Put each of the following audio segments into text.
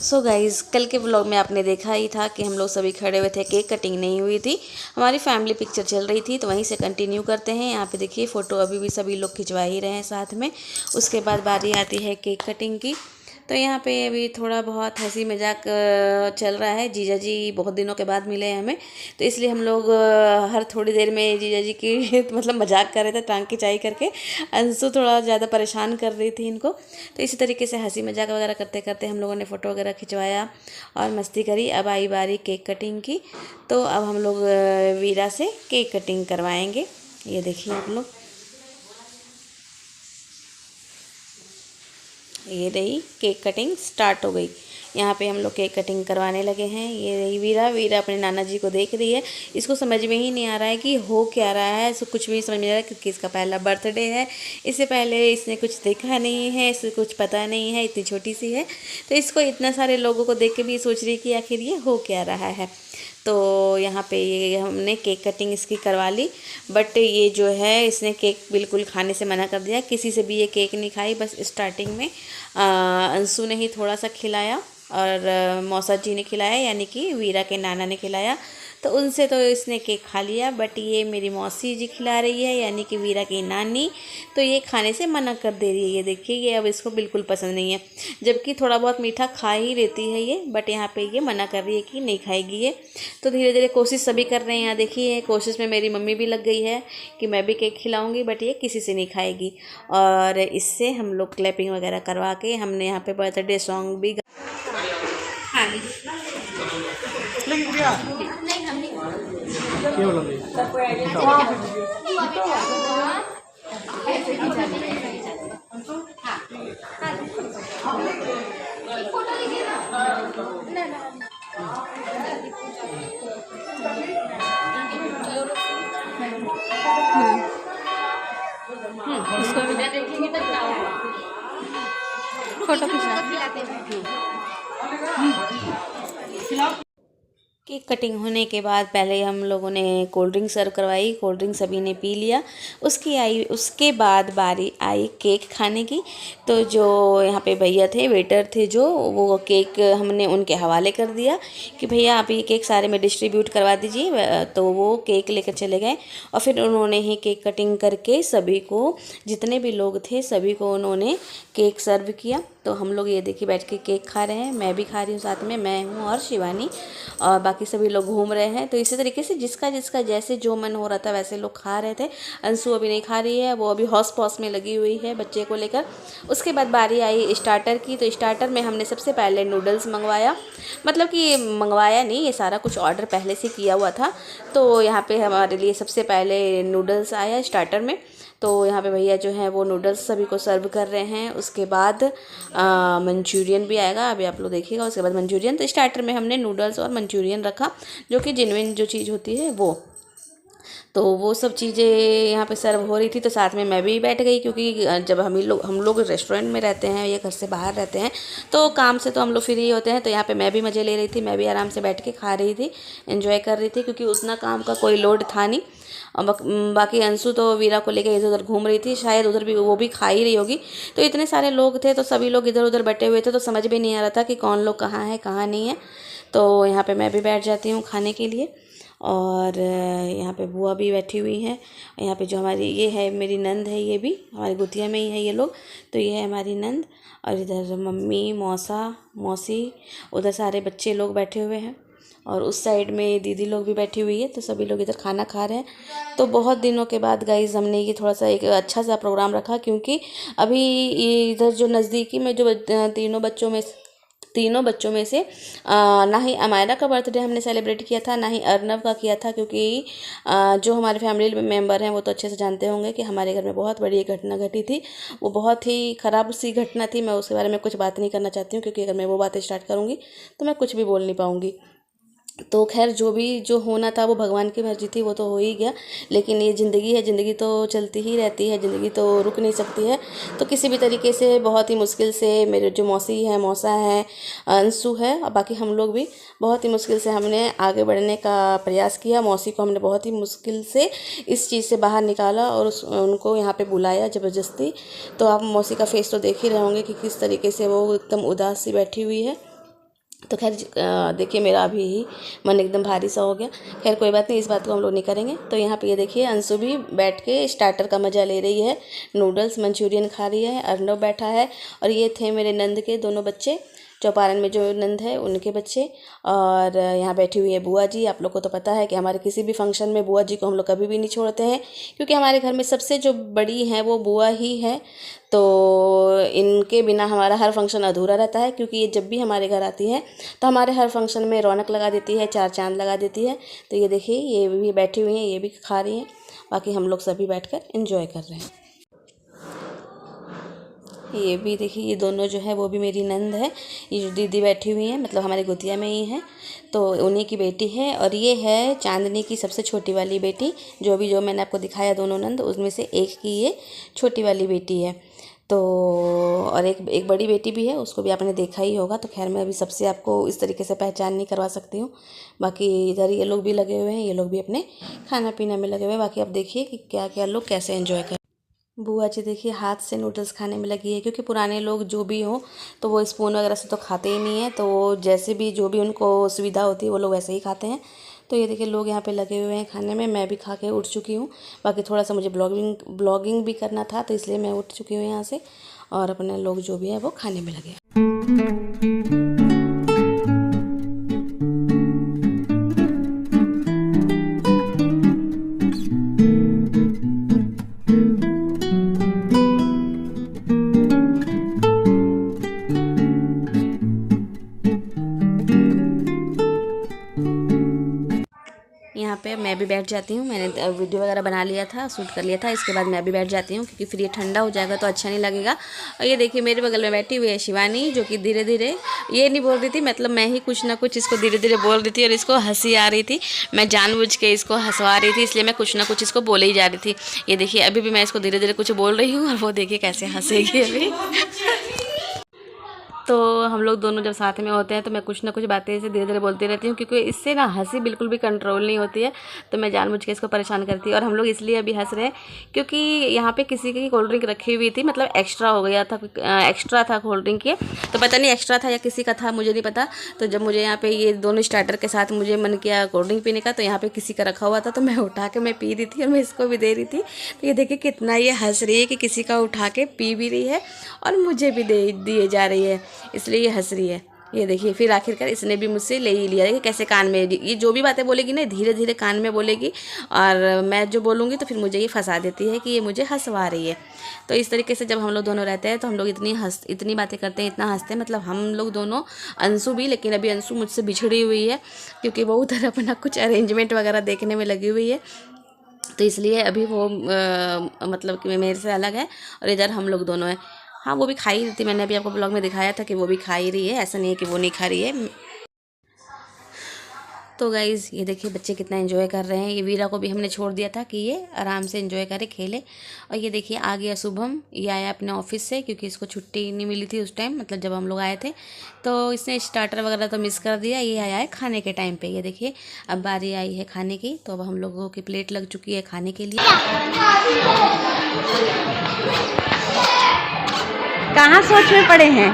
So guys, कल के vlog में आपने देखा ही था कि हम लोग सभी खड़े हुए थे, केक कटिंग नहीं हुई थी, हमारी फैमिली पिक्चर चल रही थी। तो वहीं से कंटिन्यू करते हैं। यहाँ पे देखिए फ़ोटो अभी भी सभी लोग खिंचवा ही रहे हैं साथ में। उसके बाद बारी आती है केक कटिंग की। तो यहाँ पे अभी थोड़ा बहुत हंसी मजाक चल रहा है। जीजा जी बहुत दिनों के बाद मिले हैं हमें, तो इसलिए हम लोग हर थोड़ी देर में जीजा जी की मतलब मजाक कर रहे थे, टांग खिंचाई करके। अंशु थोड़ा ज़्यादा परेशान कर रही थी इनको। तो इसी तरीके से हंसी मजाक वगैरह करते करते हम लोगों ने फ़ोटो वगैरह खिंचवाया और मस्ती करी। अब आई बारी केक कटिंग की। तो अब हम लोग वीरा से केक कटिंग करवाएंगे। ये देखिए आप लोग, ये रही केक कटिंग स्टार्ट हो गई। यहाँ पे हम लोग केक कटिंग करवाने लगे हैं। ये रही वीरा। वीरा अपने नाना जी को देख रही है। इसको समझ में ही नहीं आ रहा है कि हो क्या रहा है। इसको कुछ भी समझ में नहीं आ रहा है क्योंकि इसका पहला बर्थडे है। इससे पहले इसने कुछ देखा नहीं है, इसे कुछ पता नहीं है, इतनी छोटी सी है। तो इसको इतना सारे लोगों को देख के भी सोच रही है कि आखिर ये हो क्या रहा है। तो यहाँ पे ये हमने केक कटिंग इसकी करवा ली। बट ये जो है इसने केक बिल्कुल खाने से मना कर दिया। किसी से भी ये केक नहीं खाई। बस स्टार्टिंग में अंशु ने ही थोड़ा सा खिलाया और मौसा जी ने खिलाया, यानी कि वीरा के नाना ने खिलाया। तो उनसे तो इसने केक खा लिया। बट ये मेरी मौसी जी खिला रही है, यानी कि वीरा की नानी, तो ये खाने से मना कर दे रही है। ये देखिए, ये अब इसको बिल्कुल पसंद नहीं है, जबकि थोड़ा बहुत मीठा खा ही लेती है ये। बट यहाँ पे ये मना कर रही है कि नहीं खाएगी ये। तो धीरे धीरे कोशिश सभी कर रहे हैं। यहाँ देखिए, कोशिश में मेरी मम्मी भी लग गई है कि मैं भी केक खिलाऊँगी, बट ये किसी से नहीं खाएगी। और इससे हम लोग क्लैपिंग वगैरह करवा के हमने यहाँ पे बर्थडे सॉन्ग भी फोटो खिंचा। केक कटिंग होने के बाद पहले हम लोगों ने कोल्ड ड्रिंक सर्व करवाई। कोल्ड ड्रिंक सभी ने पी लिया। उसके बाद बारी आई केक खाने की। तो जो यहाँ पे भैया थे, वेटर थे जो, वो केक हमने उनके हवाले कर दिया कि भैया आप ये केक सारे में डिस्ट्रीब्यूट करवा दीजिए। तो वो केक लेकर चले गए और फिर उन्होंने ही केक कटिंग करके सभी को, जितने भी लोग थे सभी को उन्होंने केक सर्व किया। तो हम लोग ये देखिए बैठ के केक खा रहे हैं। मैं भी खा रही हूँ साथ में, मैं हूँ और शिवानी, और बाकी सभी लोग घूम रहे हैं। तो इसी तरीके से जिसका जिसका जैसे जो मन हो रहा था वैसे लोग खा रहे थे। अंशु अभी नहीं खा रही है, वो अभी हौस पौस में लगी हुई है बच्चे को लेकर। उसके बाद बारी आई स्टार्टर की। तो स्टार्टर में हमने सबसे पहले नूडल्स मंगवाया, मतलब कि मंगवाया नहीं, ये सारा कुछ ऑर्डर पहले से किया हुआ था। तो यहाँ पे हमारे लिए सबसे पहले नूडल्स आया स्टार्टर में। तो यहाँ पे भैया जो है वो नूडल्स सभी को सर्व कर रहे हैं। उसके बाद मंचूरियन भी आएगा, अभी आप लोग देखिएगा। उसके बाद मंचूरियन। तो स्टार्टर में हमने नूडल्स और मंचूरियन रखा, जो कि जेन्युइन जो चीज़ होती है वो। तो वो सब चीज़ें यहाँ पे सर्व हो रही थी। तो साथ में मैं भी बैठ गई, क्योंकि जब हम लोग रेस्टोरेंट में रहते हैं या घर से बाहर रहते हैं तो काम से तो हम लोग फ्री होते हैं। तो यहाँ पे मैं भी मज़े ले रही थी, मैं भी आराम से बैठ के खा रही थी, एंजॉय कर रही थी, क्योंकि उतना काम का कोई लोड था नहीं। और बाकी अंशु तो वीरा को लेकर इधर उधर घूम रही थी, शायद उधर भी वो भी खा ही रही होगी। तो इतने सारे लोग थे तो सभी लोग इधर उधर बैठे हुए थे, तो समझ भी नहीं आ रहा था कि कौन लोग कहाँ है कहाँ नहीं है। तो यहाँ पे मैं भी बैठ जाती हूँ खाने के लिए। और यहाँ पे बुआ भी बैठी हुई हैं। यहाँ पे जो हमारी ये है मेरी नंद है, ये भी हमारी गुतिया में ही है ये लोग। तो ये है हमारी नंद। और इधर मम्मी, मौसा, मौसी, उधर सारे बच्चे लोग बैठे हुए हैं। और उस साइड में दीदी लोग भी बैठी हुई है। तो सभी लोग इधर खाना खा रहे हैं। तो बहुत दिनों के बाद गाइज हमने ये थोड़ा सा एक अच्छा सा प्रोग्राम रखा, क्योंकि अभी इधर जो नज़दीकी में जो तीनों बच्चों में से ना ही अमायरा का बर्थडे हमने सेलिब्रेट किया था, ना ही अर्नव का किया था। क्योंकि जो हमारे फैमिली मेम्बर हैं वो तो अच्छे से जानते होंगे कि हमारे घर में बहुत बड़ी एक घटना घटी थी। वो बहुत ही ख़राब सी घटना थी। मैं उसके बारे में कुछ बात नहीं करना चाहती हूँ, क्योंकि अगर मैं वो बातें स्टार्ट करूँगी तो मैं कुछ भी बोल नहीं पाऊँगी। तो खैर जो होना था वो भगवान की मर्जी थी, वो तो हो ही गया। लेकिन ये ज़िंदगी है, ज़िंदगी तो चलती ही रहती है, ज़िंदगी तो रुक नहीं सकती है। तो किसी भी तरीके से बहुत ही मुश्किल से मेरे जो मौसी है, मौसा है, अंशु है, और बाकी हम लोग भी बहुत ही मुश्किल से हमने आगे बढ़ने का प्रयास किया। मौसी को हमने बहुत ही मुश्किल से इस चीज़ से बाहर निकाला और उनको यहाँ पर बुलाया ज़बरदस्ती। तो आप मौसी का फेस तो देख ही रहे होंगे कि किस तरीके से वो एकदम उदास सी बैठी हुई है। तो खैर देखिए मेरा अभी ही मन एकदम भारी सा हो गया। खैर कोई बात नहीं, इस बात को हम लोग नहीं करेंगे। तो यहाँ पे ये देखिए अंशु भी बैठ के स्टार्टर का मज़ा ले रही है, नूडल्स मंचूरियन खा रही है। अर्नव बैठा है और ये थे मेरे नंद के दोनों बच्चे, चौपारण में जो नंद है उनके बच्चे। और यहाँ बैठी हुई है बुआ जी। आप लोग को तो पता है कि हमारे किसी भी फंक्शन में बुआ जी को हम लोग कभी भी नहीं छोड़ते हैं, क्योंकि हमारे घर में सबसे जो बड़ी हैं वो बुआ ही है। तो इनके बिना हमारा हर फंक्शन अधूरा रहता है, क्योंकि ये जब भी हमारे घर आती है तो हमारे हर फंक्शन में रौनक लगा देती है, चार चांद लगा देती है। तो ये देखिए ये भी बैठी हुई हैं, ये भी खा रही हैं, बाकी हम लोग सभी बैठकर एंजॉय कर रहे हैं। ये भी देखिए ये दोनों जो है वो भी मेरी नंद है। ये जो दीदी बैठी हुई है मतलब हमारे गोतिया में ही है, तो उन्हीं की बेटी है। और ये है चांदनी की सबसे छोटी वाली बेटी, जो मैंने आपको दिखाया दोनों नंद, उसमें से एक की ये छोटी वाली बेटी है। तो और एक बड़ी बेटी भी है, उसको भी आपने देखा ही होगा। तो खैर मैं अभी सबसे आपको इस तरीके से पहचान नहीं करवा सकती हूँ। बाकी इधर ये लोग भी लगे हुए हैं, ये लोग भी अपने खाना पीना में लगे हुए हैं। बाकी आप देखिए कि क्या क्या लोग कैसे एंजॉय कर। बुआ जी देखिए हाथ से नूडल्स खाने में लगी है, क्योंकि पुराने लोग जो भी हों तो वो स्पून वगैरह से तो खाते ही नहीं हैं, तो जैसे भी जो भी उनको सुविधा होती है वो लोग वैसे ही खाते हैं। तो ये देखिए लोग यहाँ पे लगे हुए हैं खाने में। मैं भी खा के उठ चुकी हूँ। बाकी थोड़ा सा मुझे ब्लॉगिंग भी करना था, तो इसलिए मैं उठ चुकी हूँ यहाँ से, और अपने लोग जो भी है वो खाने में लगे। यहाँ पे मैं भी बैठ जाती हूँ। मैंने वीडियो वगैरह बना लिया था, शूट कर लिया था। इसके बाद मैं भी बैठ जाती हूँ, क्योंकि फिर ये ठंडा हो जाएगा तो अच्छा नहीं लगेगा। और ये देखिए मेरे बगल में बैठी हुई है शिवानी, जो कि धीरे धीरे ये नहीं बोल रही थी, मतलब मैं ही कुछ ना कुछ इसको धीरे धीरे बोल रही थी, और इसको हंसी आ रही थी। मैं जानबूझ के इसको हंसवा रही थी, इसलिए मैं कुछ ना कुछ इसको बोले ही जा रही थी। ये देखिए अभी भी मैं इसको धीरे धीरे कुछ बोल रही हूँ, और वो देखिए कैसे हंसेगी अभी। तो हम लोग दोनों जब साथ में होते हैं तो मैं कुछ ना कुछ बातें ऐसे धीरे धीरे बोलती रहती हूँ, क्योंकि इससे ना हंसी बिल्कुल भी कंट्रोल नहीं होती है। तो मैं जानबूझ के इसको परेशान करती हूँ। और हम लोग इसलिए अभी हंस रहे हैं क्योंकि यहाँ पे किसी की कोल्ड ड्रिंक रखी हुई थी, मतलब एक्स्ट्रा हो गया था, एक्स्ट्रा था कोल्ड ड्रिंक के। तो पता नहीं एक्स्ट्रा था या किसी का था, मुझे नहीं पता। तो जब मुझे यहाँ पे ये दोनों स्टार्टर के साथ मुझे मन किया कोल्ड ड्रिंक पीने का, तो यहाँ पे किसी का रखा हुआ था, तो मैं उठा के मैं पी रही थी और मैं इसको भी दे रही थी। तो ये देखिए कितना ये हंस रही है कि किसी का उठा के पी भी रही है और मुझे भी दिए जा रही है, इसलिए ये हंस रही है। ये देखिए फिर आखिरकार इसने भी मुझसे ले ही लिया। देखिए कैसे कान में, ये जो भी बातें बोलेगी ना धीरे धीरे कान में बोलेगी, और मैं जो बोलूँगी तो फिर मुझे ये फंसा देती है कि ये मुझे हंसवा रही है। तो इस तरीके से जब हम लोग दोनों रहते हैं तो हम लोग इतनी बातें करते हैं, इतना हंसते हैं, मतलब हम लोग दोनों, अंशु भी। लेकिन अभी अंशु मुझसे बिछड़ी हुई है, क्योंकि वो उधर अपना कुछ अरेंजमेंट वगैरह देखने में लगी हुई है, तो इसलिए अभी वो मतलब कि मेरे से अलग है, और इधर हम लोग दोनों हैं। हाँ वो भी खा ही रही थी, मैंने अभी आपको ब्लॉग में दिखाया था कि वो भी खा ही रही है, ऐसा नहीं है कि वो नहीं खा रही है। तो गाइज़ ये देखिए बच्चे कितना एंजॉय कर रहे हैं। ये वीरा को भी हमने छोड़ दिया था कि ये आराम से एंजॉय करे, खेले। और ये देखिए आ गया शुभम, ये आया अपने ऑफिस से, क्योंकि इसको छुट्टी नहीं मिली थी उस टाइम, मतलब जब हम लोग आए थे। तो इसने स्टार्टर वगैरह तो मिस कर दिया। ये आया है खाने के टाइम पे। ये देखिए अब बारी आई है खाने की, तो अब हम लोगों की प्लेट लग चुकी है खाने के लिए। कहाँ सोच में पड़े हैं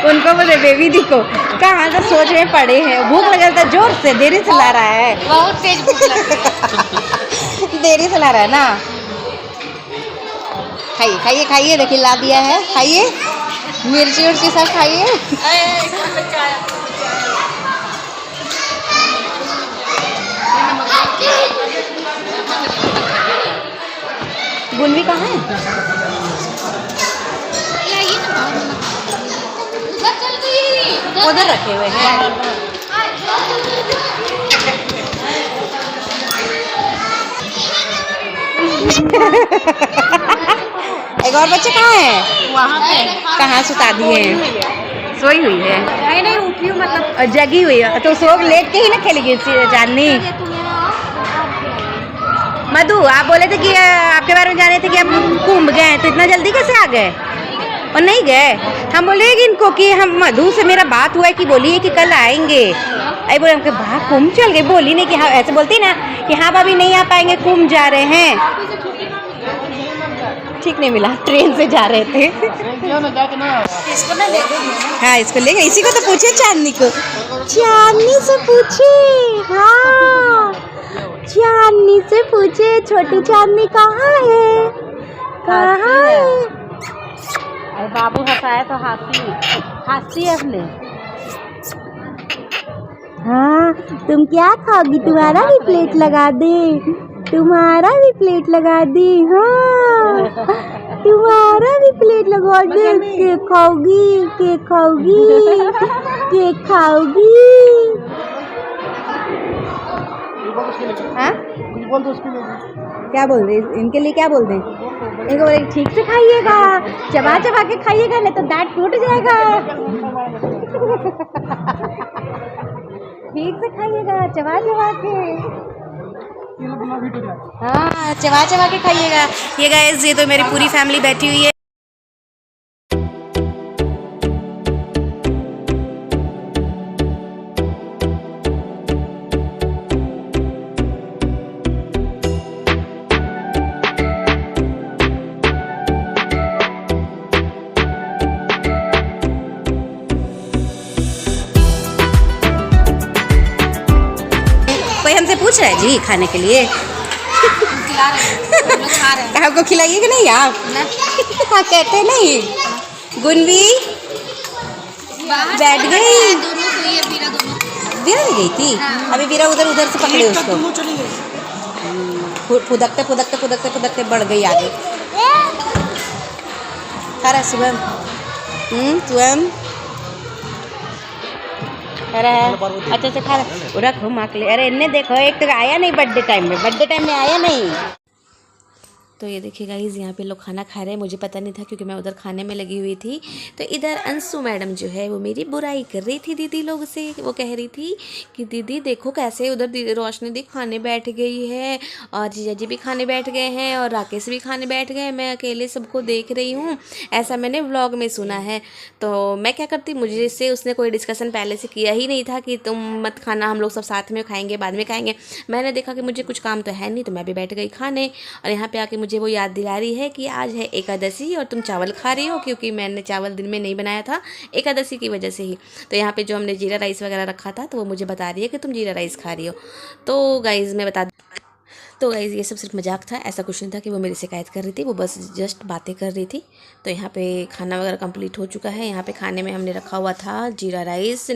उनको बोले बेबी दी को कहाँ से सोच में पड़े हैं। भूख लगा था जोर से, देरी से ला रहा है, बहुत तेज भूख लगा देरी से ला रहा है ना। खाइए खाइए खाइए, देखिए ला दिया है, खाइए मिर्ची उर्ची सब खाइए। गुनवी कहाँ है? उधर रखे हुए हैं। एक और बच्चे कहाँ हैं? वहाँ पे। कहाँ सुता दिए हैं? सोई हुई है? नहीं उठी हूँ, मतलब जगी हुई है। तो सो लेट के ही ना खेलेगी चांदनी। मधु आप बोले थे कि आपके बारे में जाने थे कि आप कुंभ गए, तो इतना जल्दी कैसे आ गए? और नहीं गए? हम बोले इनको कि हम मधु से मेरा बात हुआ है कि बोली है कि कल आएंगे। अरे बोले हमके बाहर कुंभ चल गए, बोली नहीं कि हाँ, ऐसे बोलती ना कि हाँ भाभी नहीं आ पाएंगे, कुंभ जा रहे हैं। ठीक नहीं मिला, ट्रेन से जा रहे थे। इसको ना ले हाँ इसको ले गए, इसी को तो पूछे, चांदनी को, चांदनी से पूछे। हाँ चांदनी से पूछे छोटी चांदनी कहाँ है, कहाँ है। अरे बाबू हंसाया तो हंसी अपने। हाँ तुम क्या खाओगी, तुम्हारा भी प्लेट लगा दे, तुम्हारा भी प्लेट लगा दे। हाँ तुम्हारा भी प्लेट लगा दे। केक खाओगी, केक खाओगी, केक खाओगी। हाँ क्या बोल रहे, इनके लिए क्या बोल रहे, इनको बोले ठीक से खाइएगा, चबा चबा के खाइएगा, नहीं तो दांत टूट जाएगा। ठीक से खाइएगा, चबा चबा के। हाँ चबा चबा के खाइएगा। ये गाइस, ये तो मेरी पूरी फैमिली बैठी हुई है। कोई हमसे पूछ रहा है जी खाने के लिए, खिला रहे हैं, खा रहे हैं। आपको खिलाइएगा नहीं आप? हाँ कहते नहीं। गुनवी बैठ गई, दोनों सोई है, वीरा दोनों। वीरा भी गई थी। अभी वीरा उधर से पकड़े उसको, फुदकते फुदकते फुदकते फुदकते बढ़ गई आगे। खा रहा सुबह, स्वयं अच्छा से खा रहा। रखो माँ के लिए। अरे इन्हें देखो, एक तो आया नहीं बर्थडे टाइम में आया नहीं। तो ये देखिए गाइस, यहाँ पे लोग खाना खा रहे हैं। मुझे पता नहीं था क्योंकि मैं उधर खाने में लगी हुई थी। तो इधर अंशु मैडम जो है वो मेरी बुराई कर रही थी दीदी लोग से। वो कह रही थी कि दीदी देखो कैसे उधर दीदी रोशनी दी खाने बैठ गई है, और जीजा जी भी खाने बैठ गए हैं, और राकेश भी खाने बैठ गए हैं, मैं अकेले सबको देख रही हूँ, ऐसा मैंने व्लॉग में सुना है। तो मैं क्या करती, मुझे से उसने कोई डिस्कशन पहले से किया ही नहीं था कि तुम मत खाना, हम लोग सब साथ में खाएंगे, बाद में खाएंगे। मैंने देखा कि मुझे कुछ काम तो है नहीं, तो मैं भी बैठ गई खाने। और यहाँ पे आके मुझे वो याद दिला रही है कि आज है एकादशी और तुम चावल खा रही हो, क्योंकि मैंने चावल दिन में नहीं बनाया था एकादशी की वजह से ही। तो यहाँ पे जो हमने जीरा राइस वगैरह रखा था, तो वो मुझे बता रही है कि तुम जीरा राइस खा रही हो। तो गाइज़ मैं बता तो गाइज़ ये सब सिर्फ मजाक था, ऐसा कुछ नहीं था कि वो मेरी शिकायत कर रही थी, वो बस जस्ट बातें कर रही थी। तो यहाँ पे खाना वगैरह कंप्लीट हो चुका है। यहाँ पे खाने में हमने रखा हुआ था जीरा राइस,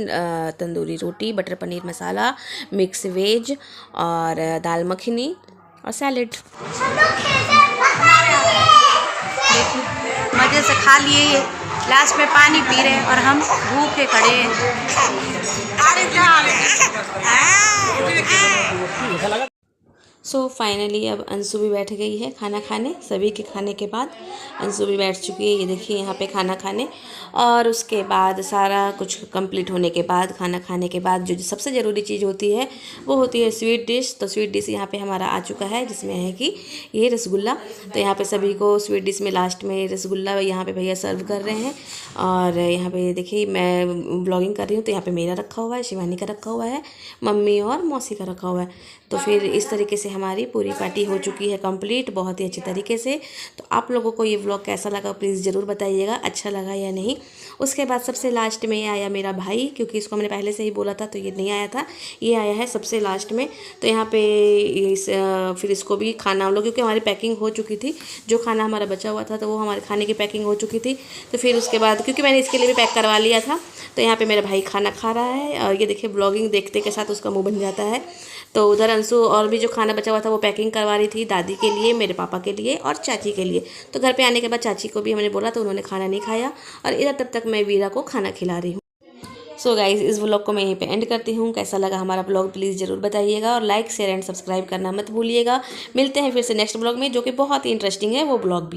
तंदूरी रोटी, butter paneer masala, mix veg और दाल मखनी और सैलेड। मज़े से खा लिए, ये लास्ट में पानी पी रहे हैं और हम भूखे खड़े हैं। सो फाइनली अब अंशु भी बैठ गई है खाना खाने। सभी के खाने के बाद अंशु भी बैठ चुकी है, ये देखिए यहाँ पे खाना खाने। और उसके बाद सारा कुछ कंप्लीट होने के बाद, खाना खाने के बाद जो सबसे ज़रूरी चीज़ होती है वो होती है स्वीट डिश। तो स्वीट डिश यहाँ पे हमारा आ चुका है, जिसमें है कि ये रसगुल्ला। तो यहाँ पे सभी को स्वीट डिश में लास्ट में रसगुल्ला यहाँ पे भैया सर्व कर रहे हैं। और यहाँ पे देखिए मैं ब्लॉगिंग कर रही हूँ, तो यहाँ पे मेरा रखा हुआ है, शिवानी का रखा हुआ है, मम्मी और मौसी का रखा हुआ है। तो फिर इस तरीके से हमारी पूरी पार्टी हो चुकी है कंप्लीट, बहुत ही अच्छी तरीके से। तो आप लोगों को ये व्लॉग कैसा लगा प्लीज़ ज़रूर बताइएगा, अच्छा लगा या नहीं। उसके बाद सबसे लास्ट में ये आया मेरा भाई, क्योंकि इसको हमने पहले से ही बोला था तो ये नहीं आया था, ये आया है सबसे लास्ट में। तो यहाँ पे फिर इसको भी खाना हम लोग, क्योंकि हमारी पैकिंग हो चुकी थी, जो खाना हमारा बचा हुआ था तो वो हमारे खाने की पैकिंग हो चुकी थी। तो फिर उसके बाद क्योंकि मैंने इसके लिए भी पैक करवा लिया था, तो यहाँ पे मेरा भाई खाना खा रहा है। और ये देखिए ब्लॉगिंग देखते के साथ उसका मुँह बन जाता है। तो उधर अंशु और भी जो खाना बचा हुआ था वो पैकिंग करवा रही थी, दादी के लिए, मेरे पापा के लिए और चाची के लिए। तो घर पे आने के बाद चाची को भी हमने बोला, तो उन्होंने खाना नहीं खाया। और इधर तब तक मैं वीरा को खाना खिला रही हूँ। सो गाइज़ इस व्लॉग को मैं यहीं पे एंड करती हूँ। कैसा लगा हमारा व्लॉग प्लीज़ ज़रूर बताइएगा, और लाइक शेयर एंड सब्सक्राइब करना मत भूलिएगा। मिलते हैं फिर से नेक्स्ट व्लॉग में, जो कि बहुत ही इंटरेस्टिंग है वो व्लॉग भी।